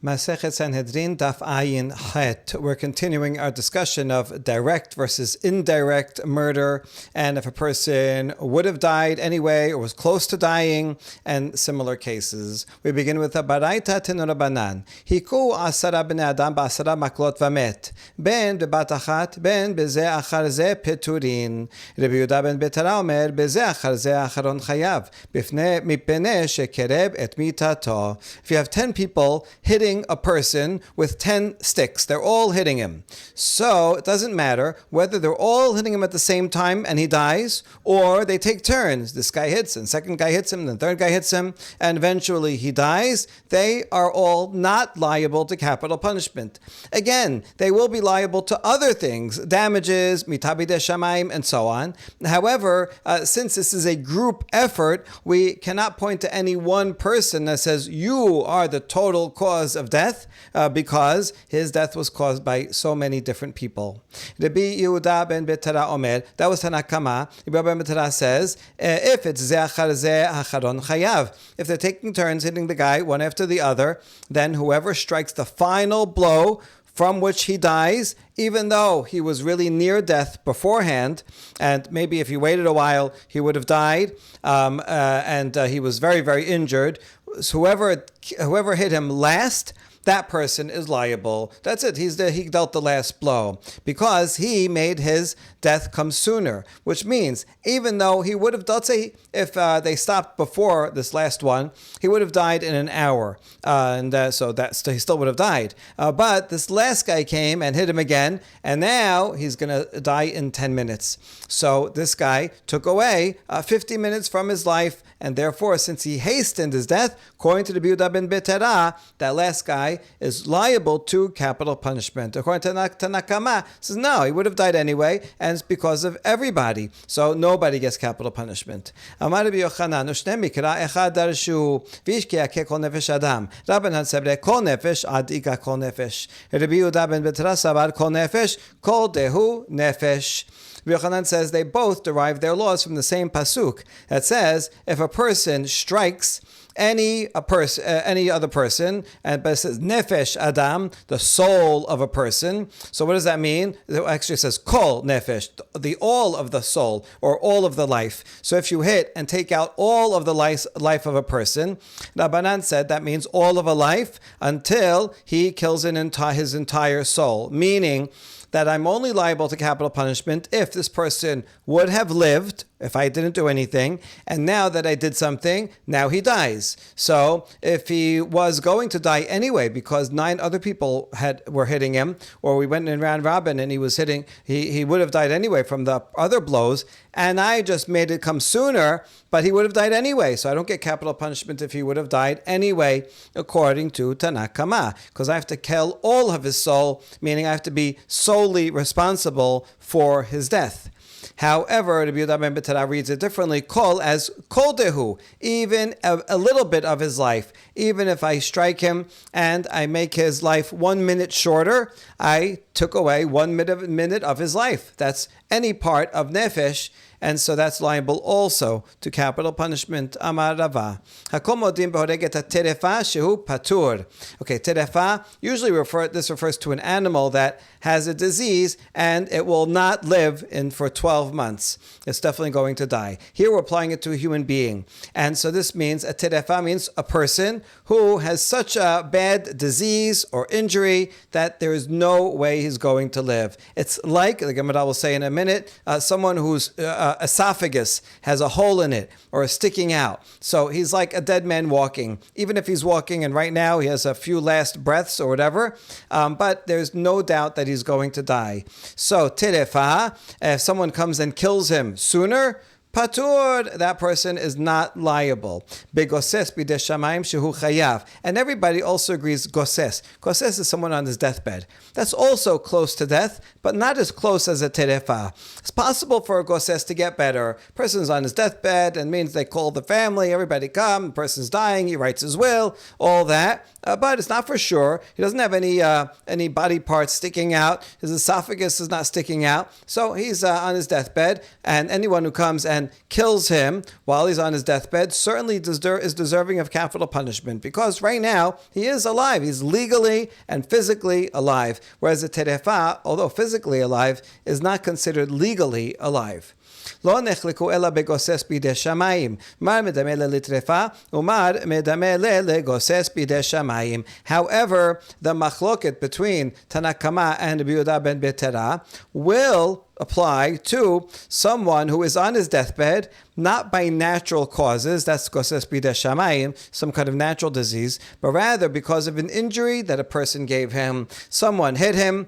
Masechet Sanhedrin Daf Ayin Het. We're continuing our discussion of direct versus indirect murder, and if a person would have died anyway or was close to dying, and similar cases. We begin with a Baraita Tenu Rabbanan. Hiku asara bnei adam ba'asara maklot vamet. Ben bebat achat, ben beze achar ze peturin. Rabbi Yehuda ben Betara omer beze achar ze acharon chayav. Mipnei shekereb et mitato. If you have 10 people hitting a person with 10 sticks. They're all hitting him. So it doesn't matter whether they're all hitting him at the same time and he dies, or they take turns. This guy hits him, second guy hits him, the third guy hits him, and eventually he dies. They are all not liable to capital punishment. Again, they will be liable to other things, damages, mitabidei shamayim, and so on. However, since this is a group effort, we cannot point to any one person that says, you are the total cause of death, because his death was caused by so many different people. Rabbi Yehuda ben Betara omer, that was Tanakama. Rabbi ben Betara says, if it's ze achar ze acharon chayav, if they're taking turns hitting the guy one after the other, then whoever strikes the final blow from which he dies, even though he was really near death beforehand, and maybe if he waited a while, he would have died, and he was very, very injured. So whoever hit him last, that person is liable. That's it. He dealt the last blow because he made his death come sooner, which means even though he would have, let's say if they stopped before this last one, he would have died in an hour. So he still would have died. But this last guy came and hit him again, and now he's going to die in 10 minutes. So this guy took away 50 minutes from his life, and therefore, since he hastened his death, according to the Yehuda ben Betara, that last guy is liable to capital punishment. According to Tanakama, says no, he would have died anyway, and it's because of everybody. So nobody gets capital punishment. Amar Rabbi Yochanan, ushne mikra echad darshu v'ishki yakeh kol nefesh adam. Rabbanan sabre kol nefesh ad ika kol nefesh. Rabbi Yehuda ben Betara sabar kol nefesh kol dehu nefesh. Rabbi Yochanan says they both derive their laws from the same pasuk that says if a person strikes any other person, but it says nefesh adam, the soul of a person. So what does that mean? It actually says kol nefesh, the all of the soul or all of the life. So if you hit and take out all of the life of a person, Rabbanan said that means all of a life until he kills his entire soul, meaning that I'm only liable to capital punishment if this person would have lived, if I didn't do anything, and now that I did something, now he dies. So if he was going to die anyway because 9 other people were hitting him, or we went in round robin and he was hitting, he would have died anyway from the other blows, and I just made it come sooner, but he would have died anyway. So I don't get capital punishment if he would have died anyway, according to Tanakama, because I have to kill all of his soul, meaning I have to be solely responsible for his death. However, Rabbi Yehuda ben Betara reads it differently, kol as kol dehu, even a little bit of his life. Even if I strike him and I make his life 1 minute shorter, I took away 1 minute of his life. That's any part of nefesh, and so that's liable also to capital punishment. Amar Rava. Hakol modim behoreget terefa shehu patur. Okay, terefa usually refers to an animal that has a disease and it will not live for 12 months. It's definitely going to die. Here we're applying it to a human being, and so this means a terefa means a person who has such a bad disease or injury that there is no way he's going to live. It's like the Gemara will say in a minute, someone whose esophagus has a hole in it or is sticking out. So he's like a dead man walking. Even if he's walking and right now he has a few last breaths or whatever, but there's no doubt that he's going to die. So terefa, if someone comes and kills him sooner, patur, that person is not liable. Begoses bidei shamayim shehu chayav. And everybody also agrees goses. Goses is someone on his deathbed. That's also close to death, but not as close as a terefa. It's possible for a goses to get better. Person's on his deathbed, and means they call the family, everybody come, the person's dying, he writes his will, all that. But it's not for sure. He doesn't have any body parts sticking out. His esophagus is not sticking out. So he's on his deathbed, and anyone who comes and then kills him while he's on his deathbed certainly is deserving of capital punishment, because right now he is alive. He's legally and physically alive, whereas a terefa, although physically alive, is not considered legally alive. לא נחלקו אלא בגוסס בידי שמיים. מר מדמה לטרפה ומר מדמה לגוסס בידי שמיים. However, the machloket between Tanakama and Rabbi Yehuda ben Betera will apply to someone who is on his deathbed, not by natural causes, that's goses bidei shamayim, some kind of natural disease, but rather because of an injury that a person gave him. Someone hit him,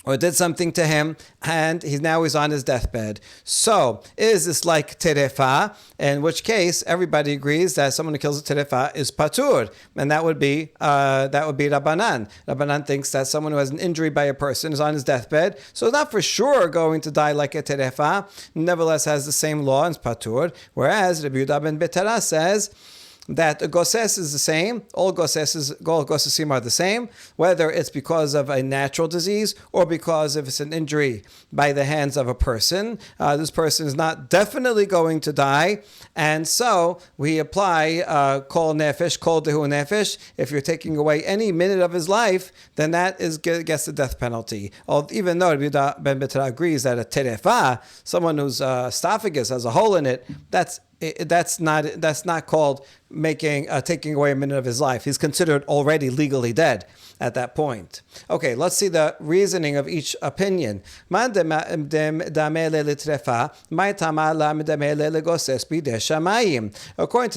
or did something to him, and he's on his deathbed. So, is this like terefa? In which case, everybody agrees that someone who kills a terefa is patur, and that would be Rabbanan. Rabbanan thinks that someone who has an injury by a person is on his deathbed, so not for sure going to die like a terefa, nevertheless has the same law and is patur. Whereas Rabbi Yehuda ben Betera says that a goses is the same. All gosesim are the same, whether it's because of a natural disease or because if it's an injury by the hands of a person. This person is not definitely going to die, and so we apply kol nefesh, kol dehu nefesh. If you're taking away any minute of his life, then that gets the death penalty. Even though Rabbi Yehuda ben Betera agrees that a terefa, someone whose esophagus has a hole in it, that's not called taking away a minute of his life. He's considered already legally dead at that point. Okay, let's see the reasoning of each opinion. According to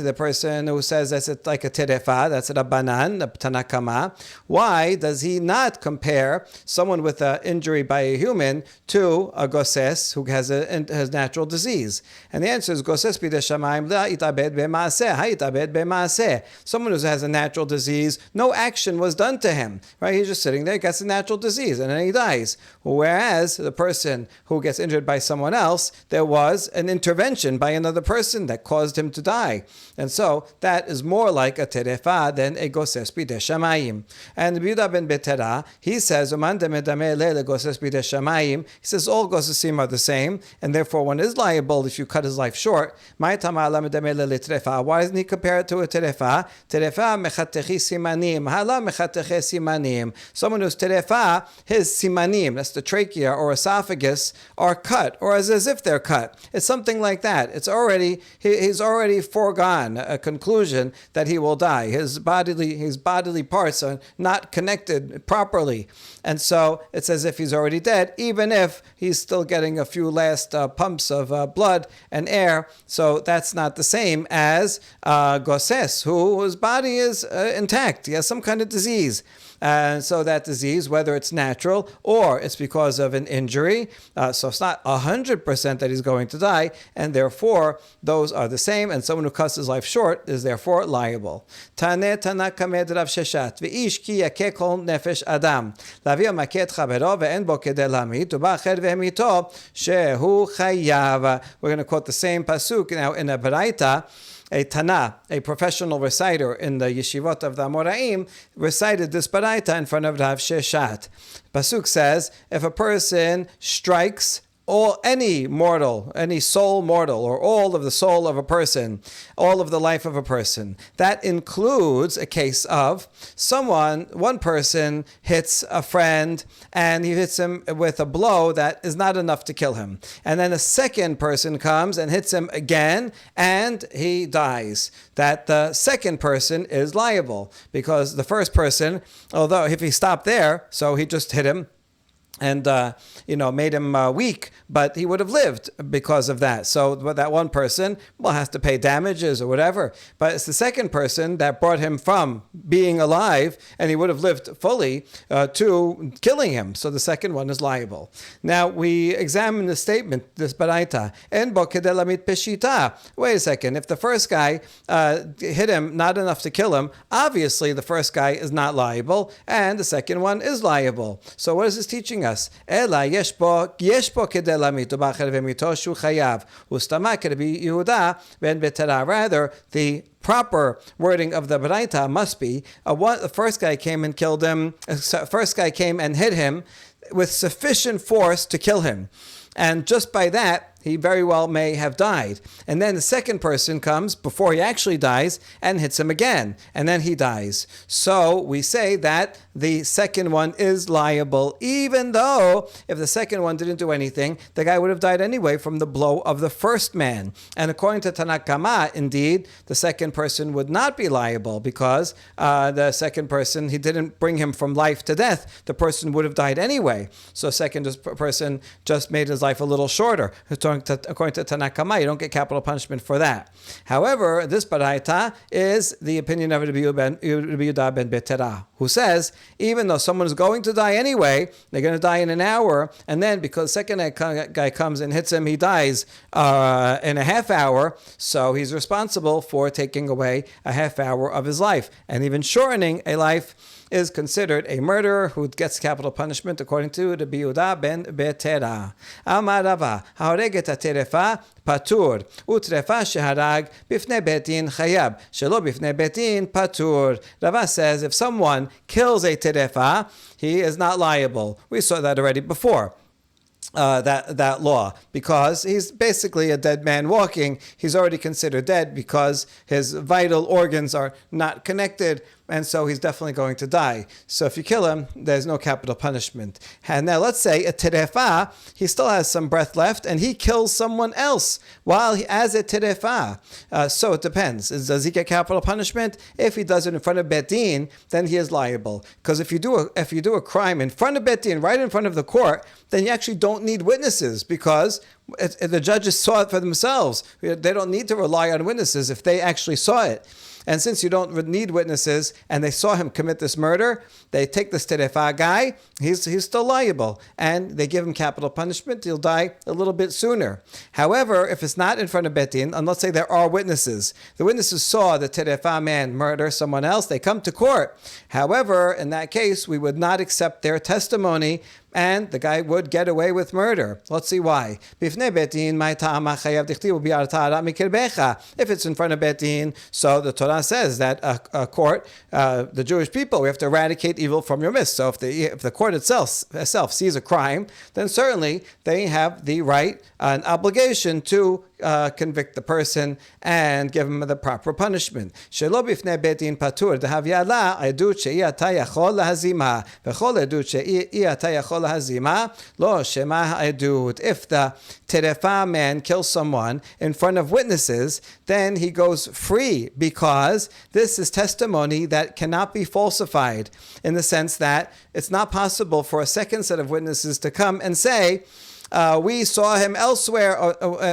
the person who says that's like a terefa, that's a Rabbanan, a Tanakama, why does he not compare someone with an injury by a human to a goses who has natural disease? And the answer is goses bidei shamayim la itabed b'maaseh, ha'itabed b'maaseh. Someone who has a natural disease, no action was done to him. Right? He's just sitting there, gets a natural disease, and then he dies. Whereas the person who gets injured by someone else, there was an intervention by another person that caused him to die. And so that is more like a terefa than a goses bidei shamayim. And Rabbi Yehuda ben Betera, he says, he says all gosesim are the same, and therefore one is liable if you cut his life short. Why doesn't he compare it to a terefa? Terefa mechatechi simanim, hala mechatechi simanim. Someone who's terefa, his simanim, that's the trachea or esophagus, are cut, or as if they're cut. It's something like that. He's already foregone a conclusion that he will die. His bodily parts are not connected properly. And so it's as if he's already dead, even if he's still getting a few last pumps of blood and air. So that's not the same as goses, whose body is intact. He has some kind of disease. And so that disease, whether it's natural or it's because of an injury, so it's not 100% that he's going to die, and therefore those are the same, and someone who cuts his life short is therefore liable. Taneh Tana Kamed Rav Sheshat V'ish ki yakeh kol nefesh adam lavi maket chavero ve'en bo kedei lamit uba acher ve'emito shehu chayav. We're going to quote the same pasuk now in a baraita. A Tana, a professional reciter in the yeshivot of the Amoraim, recited this baraita in front of Rav Sheshat. Pasuk says, if a person strikes any soul mortal, or all of the soul of a person, all of the life of a person. That includes a case of one person hits a friend, and he hits him with a blow that is not enough to kill him. And then a second person comes and hits him again, and he dies. That the second person is liable, because the first person, although if he stopped there, so he just hit him, and made him weak, but he would have lived because of that. So that one person has to pay damages or whatever. But it's the second person that brought him from being alive, and he would have lived fully, to killing him. So the second one is liable. Now we examine the statement, this baraita. En bo kedei lamit peshita. Wait a second. If the first guy hit him not enough to kill him, obviously the first guy is not liable, and the second one is liable. So what is this teaching us? Ela yesh bo kedei lamit u'ba'acher ve'mito shu chayav u'stama k'Rabbi Yehuda ben Betera. Rather, the proper wording of the baraita must be the first guy came and killed him. First guy came and hit him with sufficient force to kill him, and just by that he very well may have died. And then the second person comes before he actually dies and hits him again, and then he dies. So we say that the second one is liable, even though if the second one didn't do anything, the guy would have died anyway from the blow of the first man. And according to Tanakama, indeed, the second person would not be liable because the second person, he didn't bring him from life to death. The person would have died anyway. So second person just made his life a little shorter. According to Tanakama, you don't get capital punishment for that. However, this baraita is the opinion of Rabbi Yehuda ben Betera, who says, even though someone is going to die anyway, they're going to die in an hour, and then because the second guy comes and hits him, he dies in a half hour, so he's responsible for taking away a half hour of his life. And even shortening a life is considered a murderer who gets capital punishment according to Rabbi Yehuda ben Betera. Amar Rava, haoreget haterefa patur, utrefa sheharag bifnei betin chayab, shelo bifnei betin patur. Rava says if someone kills a terefa, he is not liable. We saw that already before. That law, because he's basically a dead man walking. He's already considered dead because his vital organs are not connected, and so he's definitely going to die. So if you kill him, there's no capital punishment. And now let's say a terefa, he still has some breath left, and he kills someone else while he as a terefa. So it depends. Does he get capital punishment? If he does it in front of Bet Din, then he is liable. Because if you do a crime in front of Bet Din, right in front of the court, then you actually don't need witnesses because the judges saw it for themselves. They don't need to rely on witnesses if they actually saw it. And since you don't need witnesses and they saw him commit this murder, they take this terefa guy, he's still liable. And they give him capital punishment, he'll die a little bit sooner. However, if it's not in front of Bet Din, and let's say there are witnesses, the witnesses saw the terefa man murder someone else, they come to court. However, in that case, we would not accept their testimony and the guy would get away with murder. Let's see why. If it's in front of Bet Din, so the Torah says that a court, the Jewish people, we have to eradicate evil from your midst. So if the court itself sees a crime, then certainly they have the right, an obligation to convict the person and give him the proper punishment. Shelo bifnei Bet Din patur dehavyala edut she'i ata yachol lahazima v'chol edut she'i ata yachol lahazima lo shema ha'edut. If the terefa man kills someone in front of witnesses, then he goes free because this is testimony that cannot be falsified, in the sense that it's not possible for a second set of witnesses to come and say, we saw him elsewhere,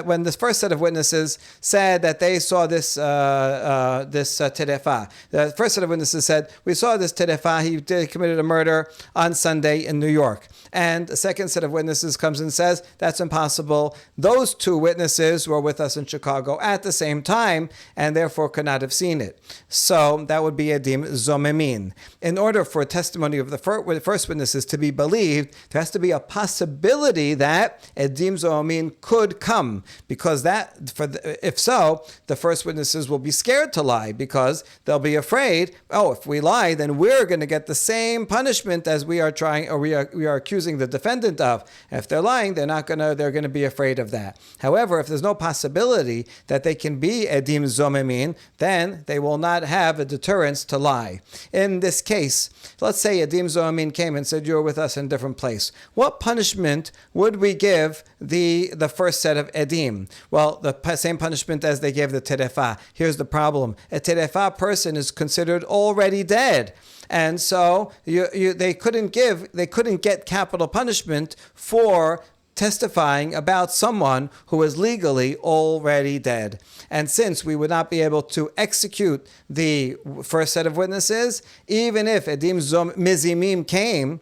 when this first set of witnesses said that they saw this terefa. The first set of witnesses said, we saw this terefa, he committed a murder on Sunday in New York. And the second set of witnesses comes and says, that's impossible. Those two witnesses were with us in Chicago at the same time, and therefore could not have seen it. So that would be edim zomemin. In order for a testimony of the first witnesses to be believed, there has to be a possibility that edim zomemin could come, because if so, the first witnesses will be scared to lie because they'll be afraid, if we lie, then we're going to get the same punishment as we are accusing the defendant of. If they're lying, they're going to be afraid of that. However, if there's no possibility that they can be edim zomemin, then they will not have a deterrence to lie. In this case, let's say edim zomemin came and said, you're with us in a different place. What punishment would we give the first set of edim? Well, the same punishment as they gave the terefa. Here's the problem. A terefa person is considered already dead. And so they couldn't get capital punishment for testifying about someone who is legally already dead. And since we would not be able to execute the first set of witnesses, even if edim mizimim came,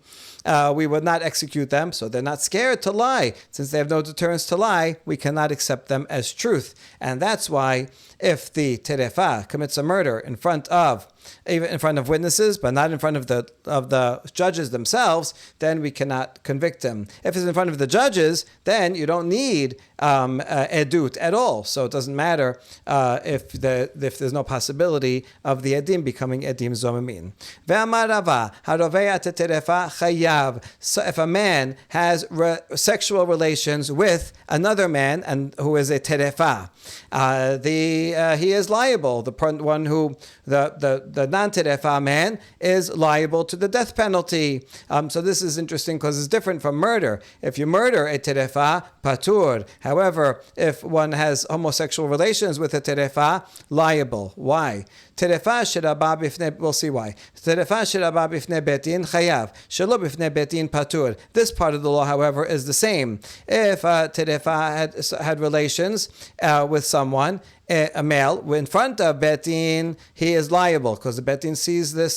we would not execute them, so they're not scared to lie. Since they have no deterrence to lie, we cannot accept them as truth. And that's why if the terefa commits a murder even in front of witnesses, but not in front of the judges themselves, then we cannot convict him. If it's in front of the judges, then you don't need edut at all. So it doesn't matter if there's no possibility of the edim becoming edim zomimin. Ve'amar Rava, harovea teterefa chayav. So if a man has sexual relations with another man and who is a terefa, he is liable. The one who the non-terefa man is liable to the death penalty. So this is interesting because it's different from murder. If you murder a terefa, patur. However, if one has homosexual relations with a terefa, liable. Why? Terefa shiraba bifnei, we'll see why. Terefa shiraba bifnei betin chayav, shelo bifnei betin patur. This part of the law, however, is the same. If terefa had relations with someone, a male, in front of betin, he is liable because the betin sees the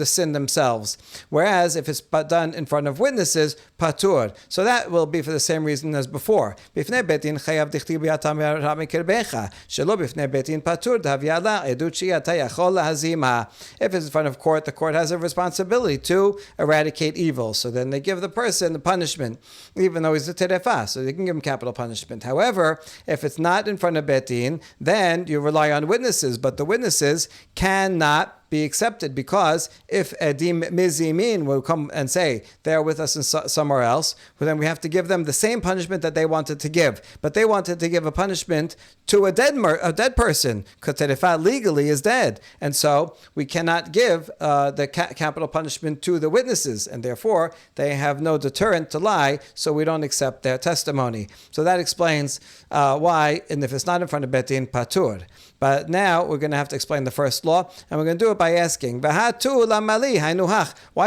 sin themselves. Whereas if it's done in front of witnesses, patur. So that will be for the same reason as before. Bifnei betin chayav dichti bi'atam mikirbecha, shelo bifnei betin patur d'havyala edut shiyata yachol lahazima. If it's in front of court, the court has a responsibility to eradicate evil. So then they give the person the punishment, even though he's a terefa. So they can give him capital punishment. However, if it's not in front of betin, then you rely on witnesses, but the witnesses cannot be accepted because if edim mizimin will come and say they're with us somewhere else, well, then we have to give them the same punishment that they wanted to give. But they wanted to give a punishment to a dead person because terefa legally is dead, and so we cannot give the capital punishment to the witnesses, and therefore they have no deterrent to lie, so we don't accept their testimony. So that explains why, and if it's not in front of betin, patur. But now we're going to have to explain the first law, and we're going to do it by asking, why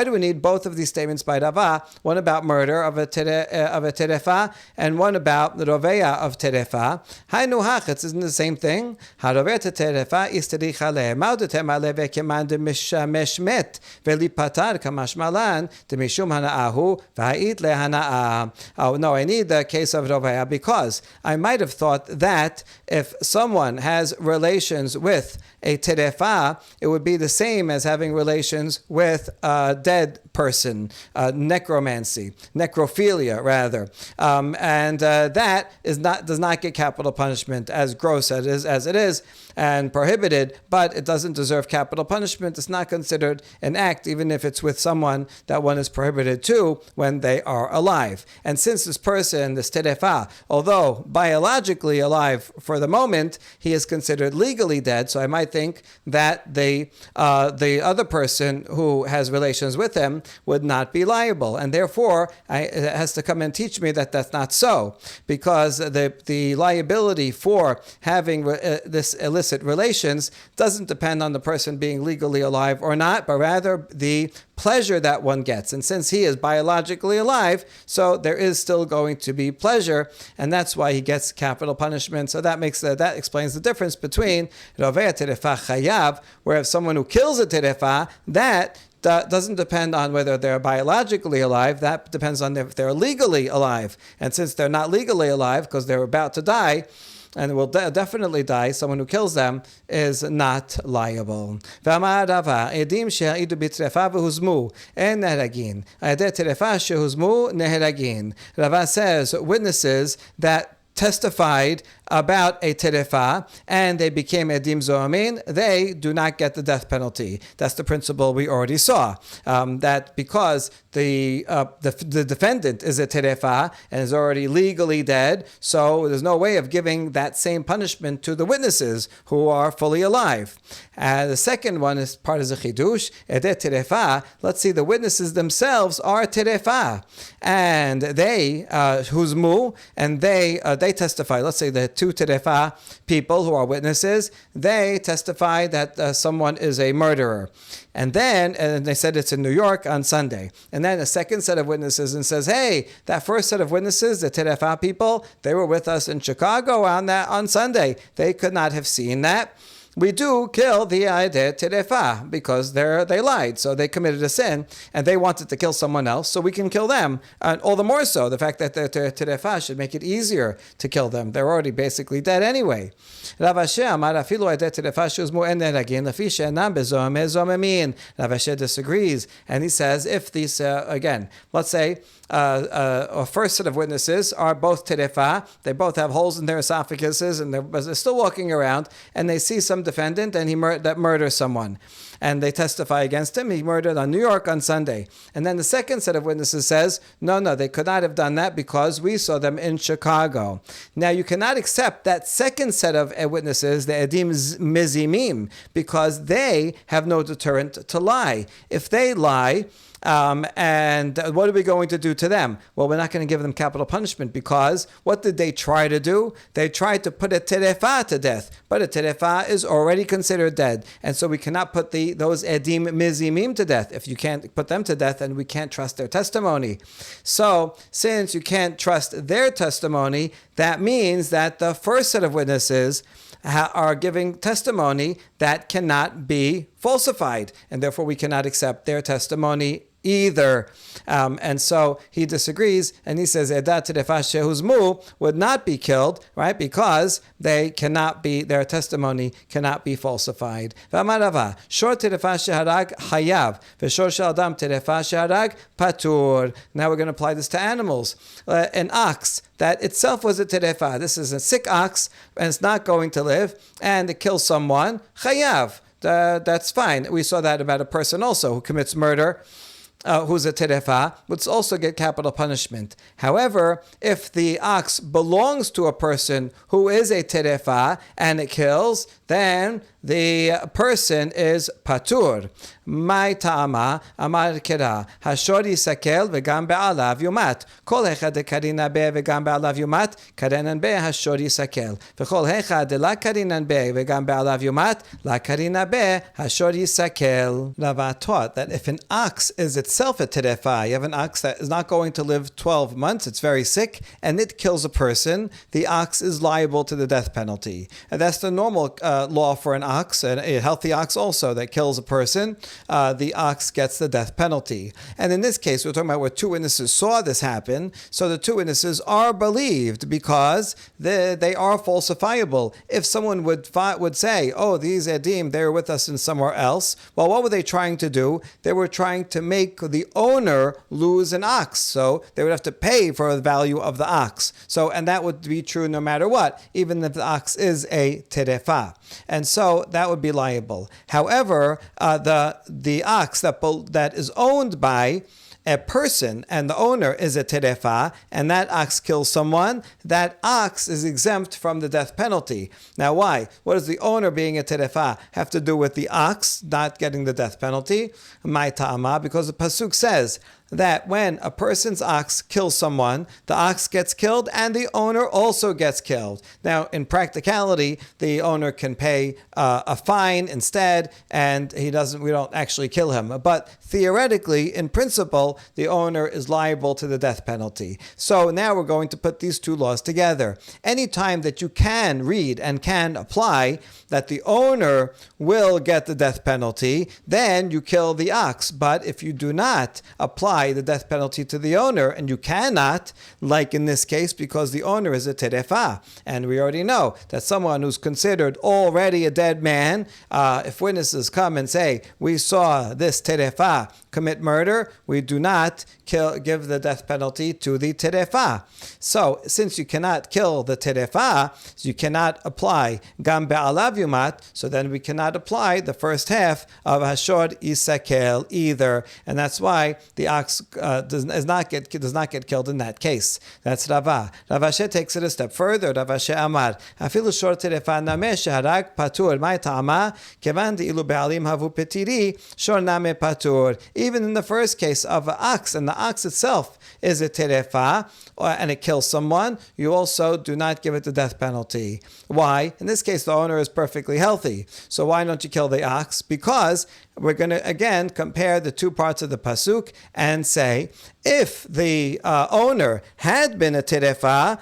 do we need both of these statements by Rava, one about murder of a terefa, and one about the roveya of terefa? It isn't the same thing. Oh no, I need the case of roveya because I might have thought that if someone has relations with a terefa, it would be the same as having relations with a dead person, necrophilia rather, and that does not get capital punishment, as gross as it is and prohibited, but it doesn't deserve capital punishment. It's not considered an act, even if it's with someone that one is prohibited to when they are alive. And since this person, this terefa, although biologically alive for the moment, he is considered legally dead. So I might think that the other person who has relations with him would not be liable, and therefore it has to come and teach me that that's not so, because the liability for having this illicit relations doesn't depend on the person being legally alive or not, but rather the pleasure that one gets. And since he is biologically alive, so there is still going to be pleasure, and that's why he gets capital punishment. So that explains the difference between rovea terefa chayav, where if someone who kills a terefa, that doesn't depend on whether they're biologically alive. That depends on if they're legally alive. And since they're not legally alive because they're about to die, and will definitely die, someone who kills them is not liable. Rava says witnesses that testified about a terefa and they became edim zoamin, they do not get the death penalty. That's the principle we already saw. That because the defendant is a terefa and is already legally dead, so there's no way of giving that same punishment to the witnesses who are fully alive. The second one is part of the chidush, edet terefa. Let's see, the witnesses themselves are terefa, and they huzmu, and they testify. Let's say the two terefa people who are witnesses, they testify that someone is a murderer. And they said it's in New York on Sunday. And then a second set of witnesses and says, hey, that first set of witnesses, the terefa people, they were with us in Chicago on Sunday. They could not have seen that. we do kill the Aedeh Terefa because they lied. So they committed a sin and they wanted to kill someone else, so we can kill them. And all the more so, the fact that they're Terefa should make it easier to kill them. They're already basically dead anyway. Rav Ashi Amar afilu Aedeh Terefa shuzmu en neragin lefi she'enam bezomeh zomemin. Rav Ashi disagrees, and he says if these, again, let's say a first set of witnesses are both terefa, they both have holes in their esophaguses, and they're still walking around, and they see some defendant and that murders someone, and they testify against him. He murdered on New York on Sunday. And then the second set of witnesses says, no, they could not have done that because we saw them in Chicago. Now, you cannot accept that second set of witnesses, the Edim Mizimim, because they have no deterrent to lie. If they lie, and what are we going to do to them? Well, we're not going to give them capital punishment, because what did they try to do? They tried to put a terefa to death, but a terefa is already considered dead, and so we cannot put those edim mizimim to death. If you can't put them to death, then we can't trust their testimony. So since you can't trust their testimony, that means that the first set of witnesses are giving testimony that cannot be falsified, and therefore we cannot accept their testimony either. And so he disagrees, and he says Edat Terefa Shehuzmu would not be killed, right? Because their testimony cannot be falsified. V'amarava shor Terefa Sheharag Hayav v'shor Shel Adam Terefa Sheharag Patur. Now we're going to apply this to animals. An ox that itself was a terefa. This is a sick ox, and it's not going to live, and it kills someone. Chayav. That's fine. We saw that about a person also who commits murder, who's a terefa, would also get capital punishment. However, if the ox belongs to a person who is a terefa and it kills, then the person is patur. Mai ta'ama amar kira hashor yisakel v'gam be'alav yumat. Kol hechad karina be v'gam be'alav yumat karenan be hashor yisakel. V'chol hechad la karinan be v'gam be'alav yumat la karina be hashor yisakel. Rava taught that if an ox is itself a terefa, you have an ox that is not going to live 12 months, it's very sick, and it kills a person, the ox is liable to the death penalty. And that's the normal law for an ox, and a healthy ox also that kills a person, the ox gets the death penalty. And in this case, we're talking about where two witnesses saw this happen, so the two witnesses are believed because they are falsifiable. If someone would say, these edim, they were with us in somewhere else, well, what were they trying to do? They were trying to make the owner lose an ox, so they would have to pay for the value of the ox. And that would be true no matter what, even if the ox is a terefa. And so that would be liable. However, the ox that is owned by a person and the owner is a terefa, and that ox kills someone, that ox is exempt from the death penalty. Now why? What does the owner being a terefa have to do with the ox not getting the death penalty? Mai ta'ama, because the pasuk says that when a person's ox kills someone, the ox gets killed and the owner also gets killed. Now, in practicality, the owner can pay a fine instead, and we don't actually kill him. But theoretically, in principle, the owner is liable to the death penalty. So now we're going to put these two laws together. Anytime that you can read and can apply that the owner will get the death penalty, then you kill the ox. But if you do not apply the death penalty to the owner, and you cannot, like in this case, because the owner is a terefa, and we already know that someone who's considered already a dead man, if witnesses come and say, we saw this terefa commit murder, we do not give the death penalty to the terefa. So, since you cannot kill the terefa, you cannot apply gam be'alav yumat, so then we cannot apply the first half of hashor isakel either, and that's why the ox does not get killed in that case. That's Rava. Rav Ashi takes it a step further. Rav Ashi Amar afilu shor terefa name sheharag patur mai ta'ama kevan de'ilu be'alim havu petiri shor name patur. Even in the first case of an ox, and the ox itself is a terefa, and it kills someone, you also do not give it the death penalty. Why? In this case, the owner is perfectly healthy. So why don't you kill the ox? Because we're going to, again, compare the two parts of the pasuk, and and say, if the owner had been a terefa,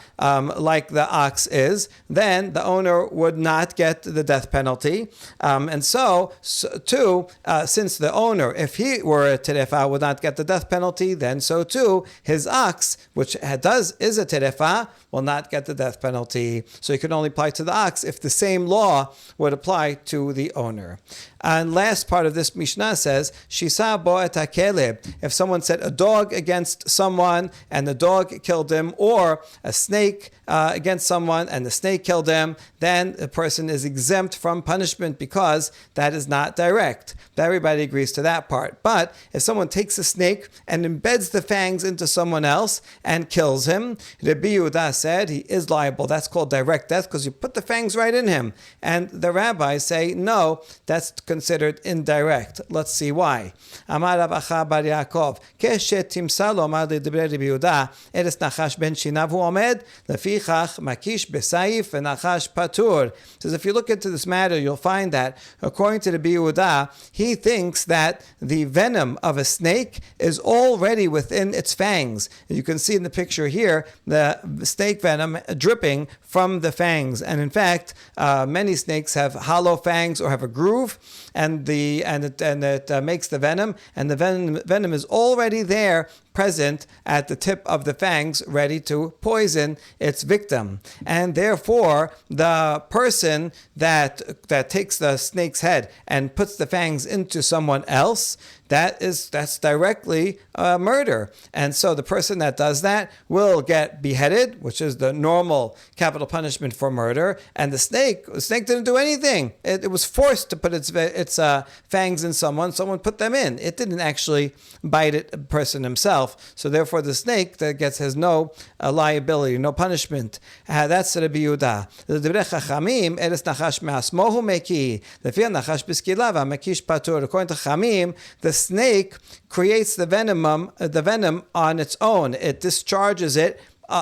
like the ox is, then the owner would not get the death penalty. And so too, since the owner, if he were a terefa, would not get the death penalty, then so too, his ox, which is a terefa, will not get the death penalty. So you can only apply to the ox if the same law would apply to the owner. And last part of this Mishnah says, Shisa bo et hakeleb. If someone set a dog against someone and the dog killed him, or a snake against someone and the snake killed him, then the person is exempt from punishment because that is not direct. Everybody agrees to that part. But if someone takes a snake and embeds the fangs into someone else and kills him, Rabbi Yehuda said he is liable. That's called direct death because you put the fangs right in him. And the rabbis say, no, that's considered indirect. Let's see why. Amar Rav Acha bar Yaakov, Keshet timsalo amar le'divrei Rabbi Yehuda, eres nachash ben shinav hu omed, lefichach makish besayif v'nachash patur. Says if you look into this matter, you'll find that according to Rabbi Yehuda, he thinks that the venom of a snake is already within its fangs. You can see in the picture here the snake venom dripping from the fangs. And in fact, many snakes have hollow fangs or have a groove, and it makes the venom, and the venom is already there, present at the tip of the fangs, ready to poison its victim. And therefore, the person that takes the snake's head and puts the fangs into someone else, that's directly murder. And so the person that does that will get beheaded, which is the normal capital punishment for murder. And the snake didn't do anything. It was forced to put its fangs in someone. Someone put them in. It didn't actually bite a person himself. So therefore, the snake that has no liability, no punishment. That's Rabbi Yehuda. The Divrei Chachamim, eres nachash me'asmohu meki. Lefi nachash b'skila v'makish patur. According to Chamim, the snake creates the venom on its own. It discharges it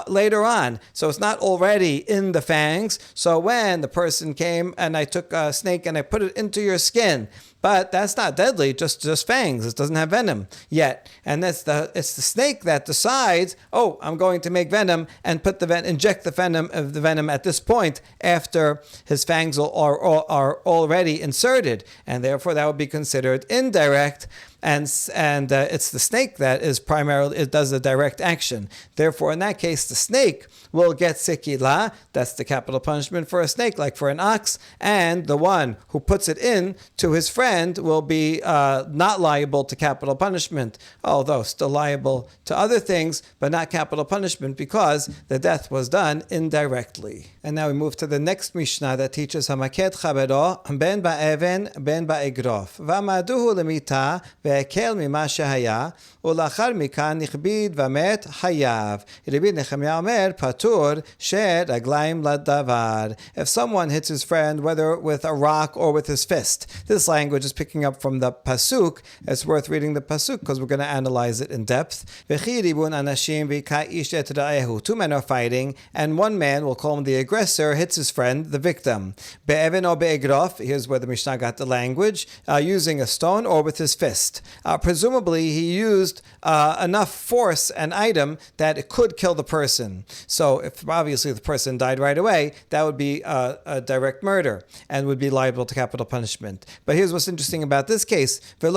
later on. So it's not already in the fangs. So when the person came and I took a snake and I put it into your skin, but that's not deadly, just fangs. It doesn't have venom yet. And it's the snake that decides, oh, I'm going to make venom and inject the venom at this point after his fangs are already inserted. And therefore that would be considered indirect. And it's the snake that it does the direct action. Therefore, in that case, the snake will get sikila. That's the capital punishment for a snake, like for an ox. And the one who puts it in to his friend will be not liable to capital punishment, although still liable to other things, but not capital punishment because the death was done indirectly. And now we move to the next Mishnah that teaches hamaket chavero ben ba'even ben ba'egrof v'amaduhu lemita והקל ממה שהיה, ולאחר מכאן נכביד ומת חייב. רבי נחמיה אומר, פטור שרגליים לדבר. If someone hits his friend, whether with a rock or with his fist, this language is picking up from the pasuk. It's worth reading the pasuk because we're going to analyze it in depth. וכי ריבון אנשים ויקח איש את רעהו. Two men are fighting, and one man, we'll call him the aggressor, hits his friend, the victim. באבן או באגרוף, here's where the Mishnah got the language, using a stone or with his fist. Presumably, he used enough force and item that it could kill the person. So, if obviously the person died right away, that would be a direct murder and would be liable to capital punishment. But here's what's interesting about this case: the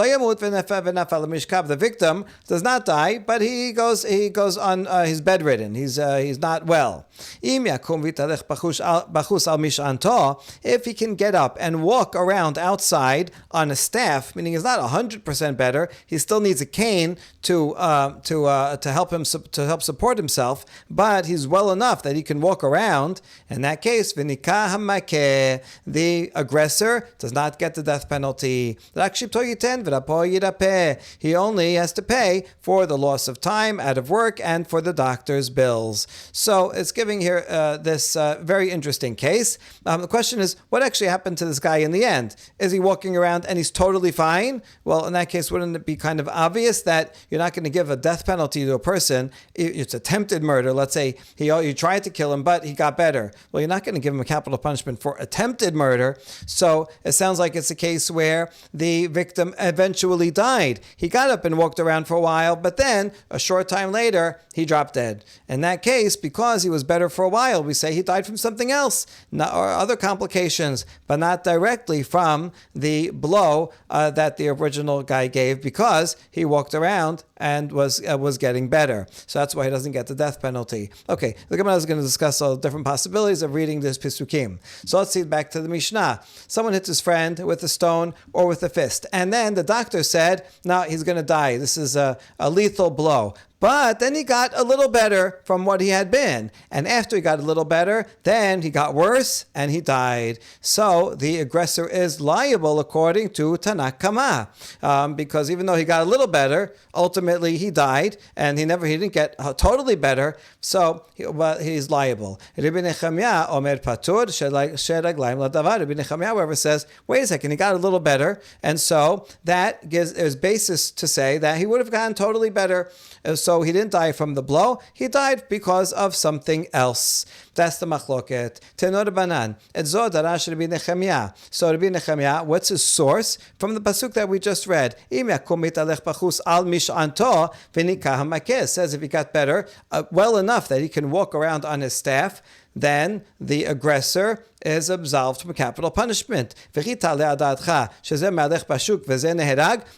victim does not die, but he goes on he's bedridden. He's not well. If he can get up and walk around outside on a staff, meaning he's not 100% better, he still needs a cane to help support himself, but he's well enough that he can walk around. In that case, the aggressor does not get the death penalty. He only has to pay for the loss of time out of work and for the doctor's bills. So it's giving here this very interesting case. The question is, what actually happened to this guy in the end? Is he walking around and he's totally fine? Well, in that case, case, wouldn't it be kind of obvious that you're not going to give a death penalty to a person? It's attempted murder. Let's say you tried to kill him, but he got better. Well, you're not going to give him a capital punishment for attempted murder. So it sounds like it's a case where the victim eventually died. He got up and walked around for a while, but then a short time later, he dropped dead. In that case, because he was better for a while, we say he died from something else or other complications, but not directly from the blow that the original guy gave, because he walked around and was getting better. So that's why he doesn't get the death penalty. Okay, the Gemara is going to discuss all the different possibilities of reading this Pisukim. So let's see back to the Mishnah. Someone hits his friend with a stone or with a fist, and then the doctor said, no, he's going to die. This is a lethal blow. But then he got a little better from what he had been. And after he got a little better, then he got worse and he died. So the aggressor is liable according to Tanakama. Because even though he got a little better, ultimately he died and he didn't get totally better. So he's liable. Rabbi Nechemia Omer Patur Sheraglaim Ladavar. Rabbi Nechemia, however, says, wait a second, he got a little better. And so that there's basis to say that he would have gotten totally better. So he didn't die from the blow. He died because of something else. That's the machloket. Tenor banan. Etzod darash Rabbi Nechemia. So Rabbi Nechemia, what's his source? From the pasuk that we just read. Im yakum mitalech pachus al mishanto v'nikah hamakeh. Says if he got better, well enough that he can walk around on his staff, then the aggressor is absolved from capital punishment.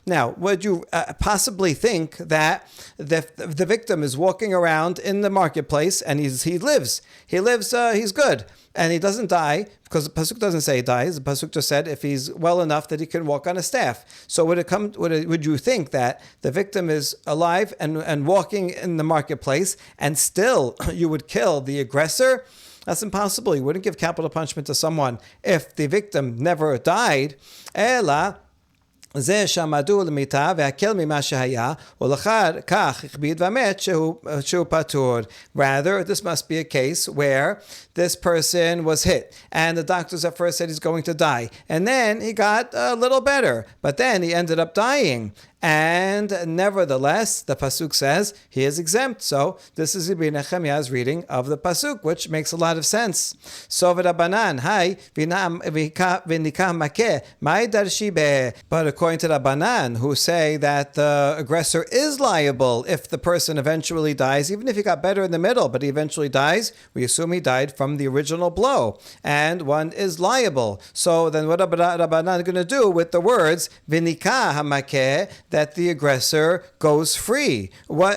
Now, would you possibly think that the victim is walking around in the marketplace and he lives, he's good, and he doesn't die, because the pasuk doesn't say he dies. The pasuk just said if he's well enough that he can walk on a staff. So would you think that the victim is alive and walking in the marketplace, and still you would kill the aggressor? That's impossible. You wouldn't give capital punishment to someone if the victim never died. Ela זה שעמדו למיתה והקל ממה שהיה, ולאחר כך הכביד ומת שהוא פטור. Rather, this must be a case where this person was hit, and the doctors at first said he's going to die, and then he got a little better, but then he ended up dying. And nevertheless, the pasuk says he is exempt. So this is Rabbi Nechemiah's reading of the pasuk, which makes a lot of sense. So v'Rabbanan, hai v'nikah makeh, mai darshi be. But according to Rabbanan, who say that the aggressor is liable if the person eventually dies, even if he got better in the middle, but he eventually dies, we assume he died from the original blow, and one is liable. So then what Rabbanan going to do with the words v'nikah hamakeh, that the aggressor goes free?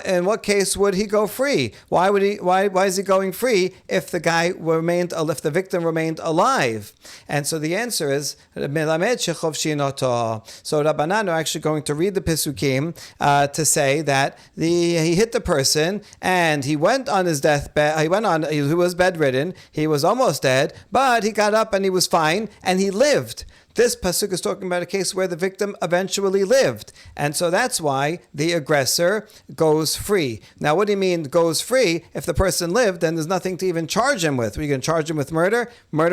In what case would he go free? Why is he going free if the victim remained alive? And so the answer is melamed shechov shinoto. So Rabbanan are actually going to read the Pisukim to say that he hit the person and he went on his deathbed. He was bedridden. He was almost dead, but he got up and he was fine and he lived. This pasuk is talking about a case where the victim eventually lived. And so that's why the aggressor goes free. Now, what do you mean goes free? If the person lived, then there's nothing to even charge him with. We can charge him with murder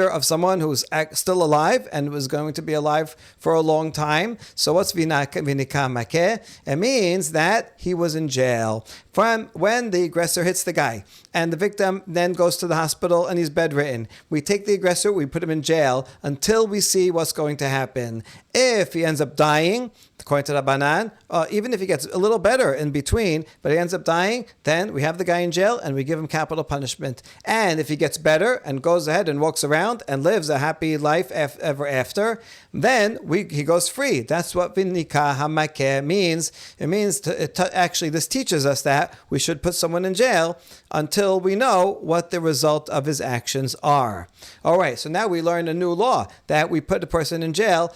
of someone who's still alive and was going to be alive for a long time. So what's v'nikah makeh? It means that he was in jail from when the aggressor hits the guy, and the victim then goes to the hospital and he's bedridden. We take the aggressor, we put him in jail until we see what's going to happen. If he ends up dying, according to Rabbanan, even if he gets a little better in between, but he ends up dying, then we have the guy in jail and we give him capital punishment. And if he gets better and goes ahead and walks around and lives a happy life ever after, then he goes free. That's what v'nikah hamakeh means. It means actually this teaches us that we should put someone in jail until we know what the result of his actions are. All right, so now we learn a new law, that we put a person in jail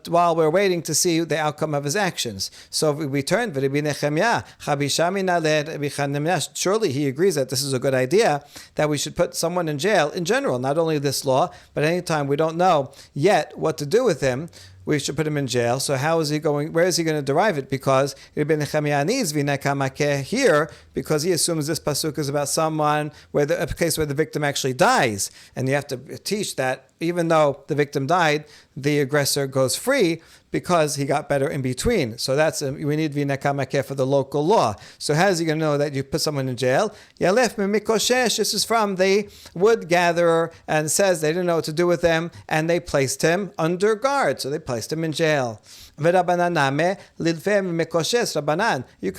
while we're waiting to see the outcome of his actions. So if we turn, surely he agrees that this is a good idea, that we should put someone in jail in general, not only this law, but anytime we don't know yet what to do with him, we should put him in jail. So how is he going? Where is he going to derive it? Because Rabbi Nechemia needs v'nikah makeh here, because he assumes this pasuk is about someone a case where the victim actually dies, and you have to teach that even though the victim died, the aggressor goes free, because he got better in between. So that's we need v'neka makeh for the local law. So how is he going to know that you put someone in jail? Yalef mikoshesh. This is from the wood gatherer, and says they didn't know what to do with him, and they placed him under guard. So they placed him in jail. You could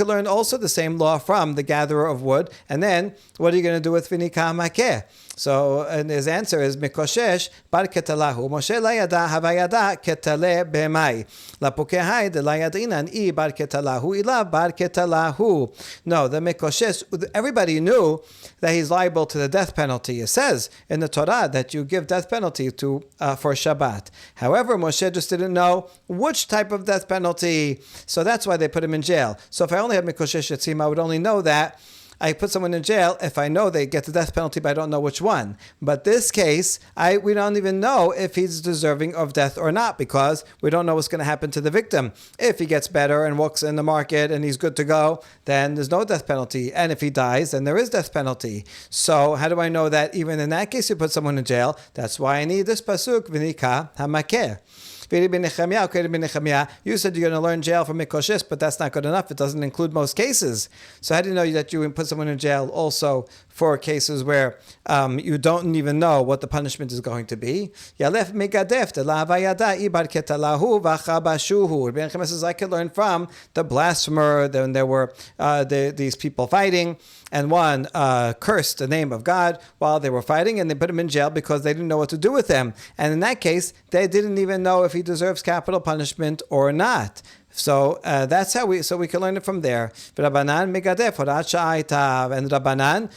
learn also the same law from the gatherer of wood, and then what are you going to do with v'nika makeh? So, and his answer is Mikoshesh bar ketalahu. Moshe la yada havayada ketale b'mai. La pokehai de la yadinan I bar ketalahu ila bar ketalahu. No, the Mikoshesh, everybody knew that he's liable to the death penalty. It says in the Torah that you give death penalty to for Shabbat. However, Moshe just didn't know which type of death penalty. So that's why they put him in jail. So if I only had Mikoshesh Yatzim, I would only know that I put someone in jail if I know they get the death penalty, but I don't know which one. But this case, we don't even know if he's deserving of death or not, because we don't know what's going to happen to the victim. If he gets better and walks in the market and he's good to go, then there's no death penalty. And if he dies, then there is death penalty. So how do I know that even in that case you put someone in jail? That's why I need this pasuk, v'nika hamakeh. You said you're going to learn jail from Mikoshes, but that's not good enough. It doesn't include most cases. So how do you know that you would put someone in jail also for cases where you don't even know what the punishment is going to be? Yalef megadef de la havayada ibar ketalahu v'chabashuhu. Rabbi Yechanan says I could learn from the blasphemer. Then there were these people fighting, and one cursed the name of God while they were fighting, and they put him in jail because they didn't know what to do with him. And in that case, they didn't even know if he deserves capital punishment or not. So that's how we can learn it from there. Rabbanan megadef horat sha'aitav, and Rabbanan,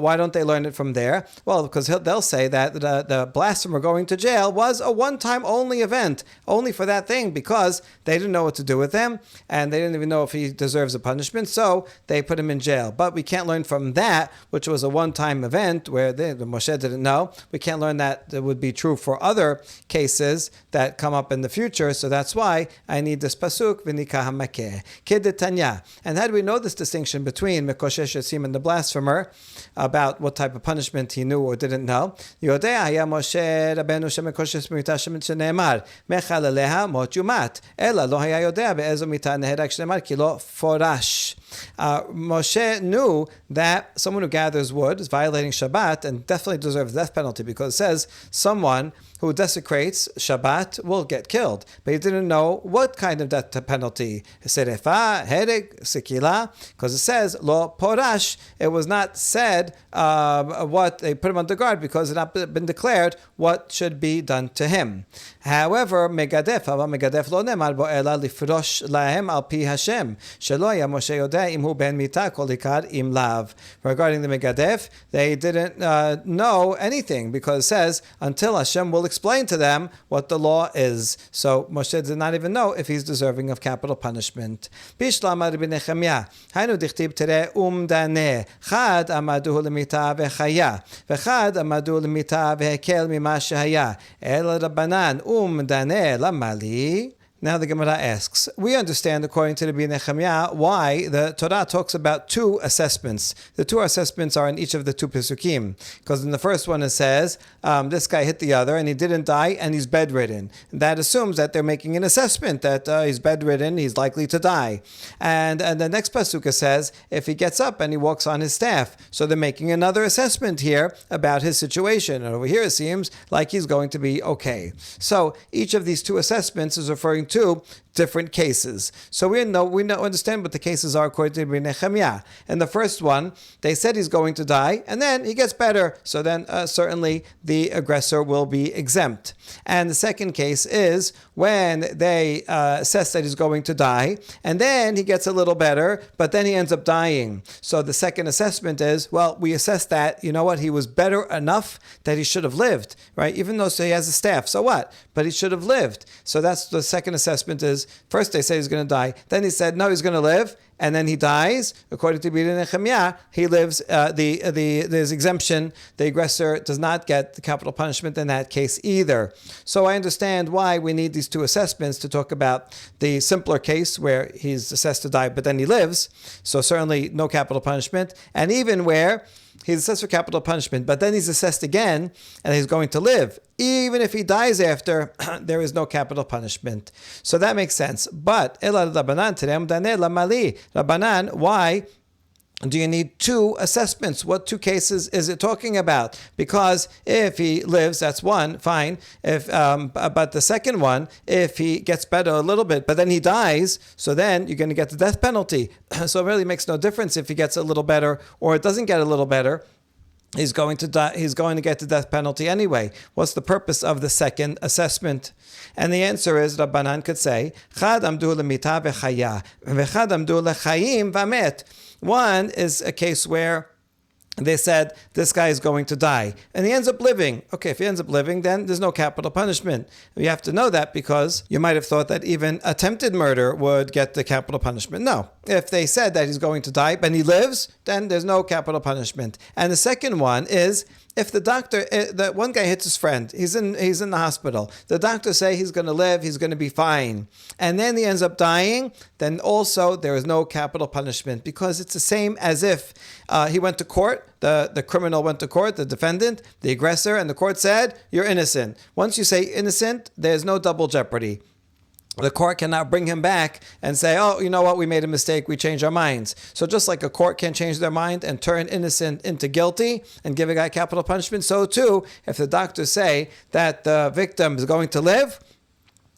why don't they learn it from there? Well, because they'll say that the blasphemer going to jail was a one-time only event, only for that thing, because they didn't know what to do with him, and they didn't even know if he deserves a punishment, so they put him in jail. But we can't learn from that, which was a one-time event where the Moshe didn't know. We can't learn that it would be true for other cases that come up in the future. So that's why I need this pasuk. And how do we know this distinction between Mikoshesh Yatzim and the blasphemer about what type of punishment he knew or didn't know? Moshe knew that someone who gathers wood is violating Shabbat and definitely deserves death penalty, because it says someone who desecrates Shabbat will get killed. But he didn't know what kind of death penalty. Serefa, hereg, sikila, because it says lo porash. It was not said what they put him under guard, because it had not been declared what should be done to him. However, megadef lo nemar bo ela lifrosh lahem al pi Hashem shelo ya Moshe yodeh imhu ben mita kol ikar im lav. Regarding the megadef, they didn't know anything, because it says until Hashem will explain to them what the law is. So Moshe did not even know if he's deserving of capital punishment. Bishlam Rabbi Nechemia, Hainu dichtib tere daneh, chad amaduhu lemita vechaya, vechad amaduhu lemita vehekel mima shehaya, el rabbanan daneh lamali. Now the Gemara asks, we understand according to Rabbi Nechemia why the Torah talks about two assessments. The two assessments are in each of the two Pesukim. Because in the first one it says, this guy hit the other and he didn't die and he's bedridden. That assumes that they're making an assessment that he's bedridden, he's likely to die. And the next Pasuk says, if he gets up and he walks on his staff. So they're making another assessment here about his situation. And over here it seems like he's going to be okay. So each of these two assessments is referring to different cases. So we understand what the cases are according to Rabbi Nechemia. In the first one, they said he's going to die, and then he gets better. So then certainly the aggressor will be exempt. And the second case is when they assess that he's going to die, and then he gets a little better, but then he ends up dying. So the second assessment is, well, we assess that, you know what, he was better enough that he should have lived, right? Even though he has a staff, so what? But he should have lived. So that's the second assessment is, first they say he's going to die, then he said, no, he's going to live, and then he dies. According to Rabbi Nechemia, he lives, there's exemption. The aggressor does not get the capital punishment in that case either. So I understand why we need these two assessments to talk about the simpler case where he's assessed to die, but then he lives. So certainly no capital punishment. And even where he's assessed for capital punishment, but then he's assessed again and he's going to live. Even if he dies after, there is no capital punishment. So that makes sense. But, Rabbanan, why do you need two assessments? What two cases is it talking about? Because if he lives, that's one, fine. But the second one, if he gets better a little bit, but then he dies, so then you're going to get the death penalty. So it really makes no difference if he gets a little better or it doesn't get a little better. He's going to die. He's going to get the death penalty anyway. What's the purpose of the second assessment? And the answer is, Rabbanan could say, Chad amdu lemita v'chaya, v'chad amdu lechayim v'amet. One is a case where they said, this guy is going to die. And he ends up living. Okay, if he ends up living, then there's no capital punishment. You have to know that because you might have thought that even attempted murder would get the capital punishment. No. If they said that he's going to die, but he lives, then there's no capital punishment. And the second one is, if the doctor, that one guy hits his friend, he's in the hospital. The doctor say he's going to live, he's going to be fine. And then he ends up dying, then also there is no capital punishment because it's the same as if he went to court, the criminal went to court, the defendant, the aggressor, and the court said, you're innocent. Once you say innocent, there's no double jeopardy. The court cannot bring him back and say, oh, you know what, we made a mistake, we changed our minds. So just like a court can change their mind and turn innocent into guilty and give a guy capital punishment, so too, if the doctors say that the victim is going to live,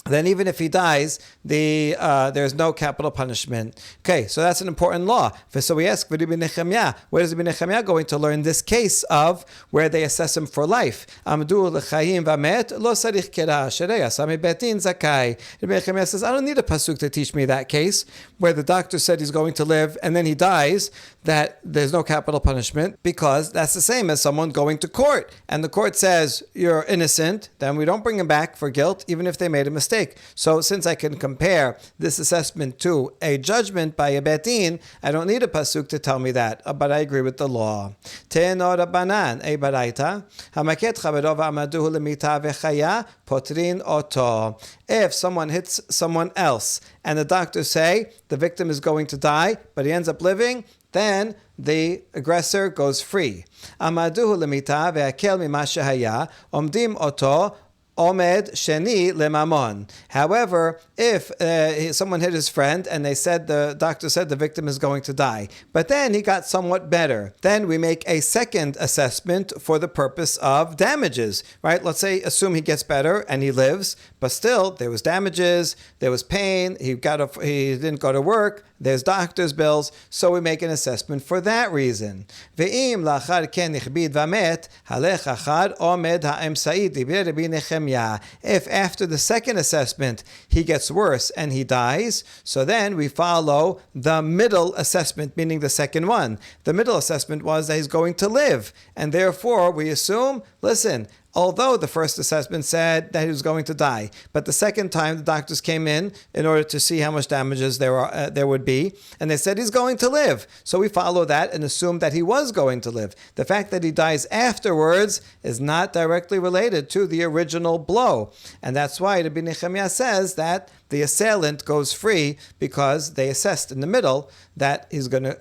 then even if he dies, there's no capital punishment. Okay, so that's an important law. So we ask, where is Rabbi Nechemia going to learn this case of where they assess him for life? Amdu l'chayim v'amet lo sarich kera sherei asami betin zakai. Rabbi Nechemia says, I don't need a pasuk to teach me that case where the doctor said he's going to live and then he dies, that there's no capital punishment, because that's the same as someone going to court and the court says you're innocent, then we don't bring him back for guilt even if they made a mistake. So since I can compare this assessment to a judgment by a betin, I don't need a pasuk to tell me that, but I agree with the law. Te'eno Rabbanan, a baraita, hamaket chavero v'amaduhu lemita v'chaya potrin oto. If someone hits someone else and the doctors say the victim is going to die, but he ends up living, then the aggressor goes free. Amaduhu lemita ve'akel mima shehaya omdim oto Omed Sheni Lemamon. However, if someone hit his friend and the doctor said the victim is going to die, but then he got somewhat better, then we make a second assessment for the purpose of damages, right? Let's say, assume he gets better and he lives, but still there was damages, there was pain, he didn't go to work, there's doctor's bills, so we make an assessment for that reason. Ve'im lachar ken nichbid vamet halech achar omed ha'emsa'id diber Rabbi Nechemia. If after the second assessment he gets worse and he dies, so then we follow the middle assessment, meaning the second one. The middle assessment was that he's going to live, and therefore we assume, listen, although the first assessment said that he was going to die, but the second time the doctors came in order to see how much damages there would be, and they said he's going to live. So we follow that and assume that he was going to live. The fact that he dies afterwards is not directly related to the original blow, and that's why Rabbi Nechemia says that the assailant goes free because they assessed in the middle that he's gonna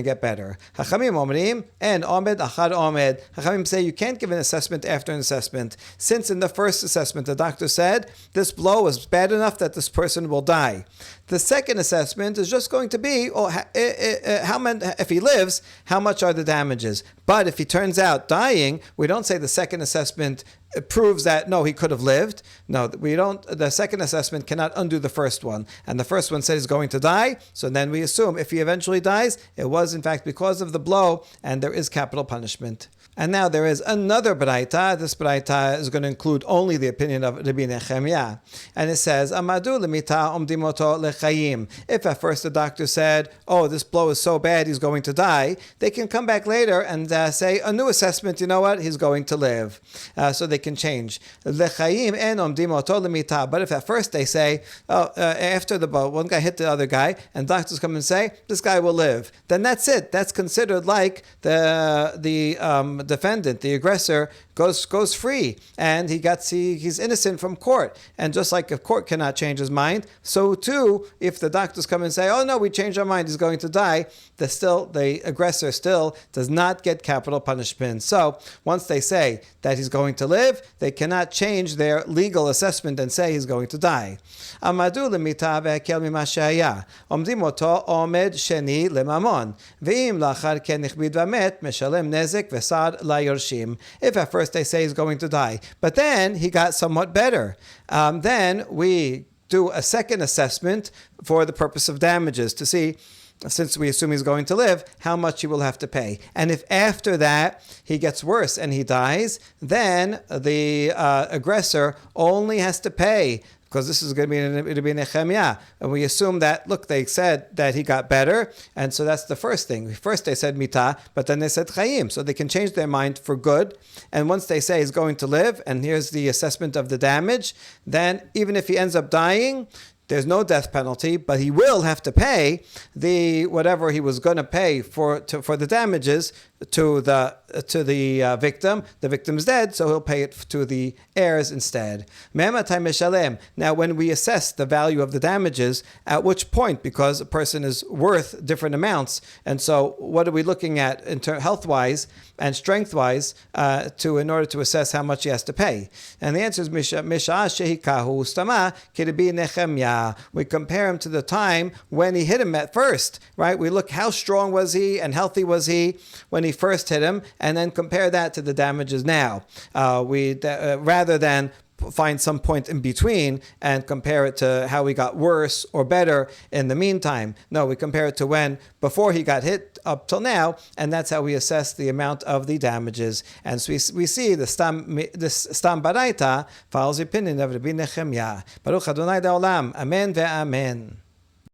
get better. Hachamim omrim and omed achad omed. Hachamim say you can't give an assessment after an assessment, since in the first assessment the doctor said this blow is bad enough that this person will die. The second assessment is just going to be, if he lives, how much are the damages? But if he turns out dying, we don't say the second assessment proves that, no, he could have lived. No, we don't. The second assessment cannot undo the first one. And the first one said he's going to die. So then we assume if he eventually dies, it was in fact because of the blow, and there is capital punishment. And now there is another baraita. This baraita is going to include only the opinion of Rabbi Nechemia. And it says, Amadu lemita omdimoto lechayim. If at first the doctor said, oh, this blow is so bad, he's going to die, they can come back later and say, a new assessment, you know what, he's going to live. So they can change. Lechayim en omdimoto lemita. But if at first they say, after the blow, one guy hit the other guy, and doctors come and say, this guy will live, then that's it. That's considered like the defendant, the aggressor, goes free, and he's innocent from court. And just like if court cannot change his mind, so too if the doctors come and say, oh no, we changed our mind, he's going to die, the aggressor still does not get capital punishment. So once they say that he's going to live, they cannot change their legal assessment and say he's going to die. Amadu למita והקל ממה שהיה. עומדים אותו עומד שני לממון. ואם לאחר כן הכביד ומת, משלם נזק וסעד ליורשים. If at first they say he's going to die, but then he got somewhat better, then we do a second assessment for the purpose of damages to see, since we assume he's going to live, how much he will have to pay. And if after that he gets worse and he dies, then the aggressor only has to pay, because this is going to be Nehemiah. And we assume that, look, they said that he got better, and so that's the first thing. First they said mitah, but then they said chayim. So they can change their mind for good. And once they say he's going to live, and here's the assessment of the damage, then even if he ends up dying, there's no death penalty, but he will have to pay whatever he was going to pay for the damages to the victim. The victim's dead, so he'll pay it to the heirs instead. Now, when we assess the value of the damages, at which point, because a person is worth different amounts, and so what are we looking at health-wise and strength-wise in order to assess how much he has to pay? And the answer is Mishah shehikahu stama kiribi Nehemiah. We compare him to the time when he hit him at first, right? We look, how strong was he and healthy was he when he first hit him, and then compare that to the damages now. Rather than find some point in between and compare it to how he got worse or better in the meantime. No, we compare it to before he got hit up till now, and that's how we assess the amount of the damages. And so we see this Stam Baraita follows the opinion of Rabbi Nehemiah. Baruch Adonai Le'olam. Amen ve'amen.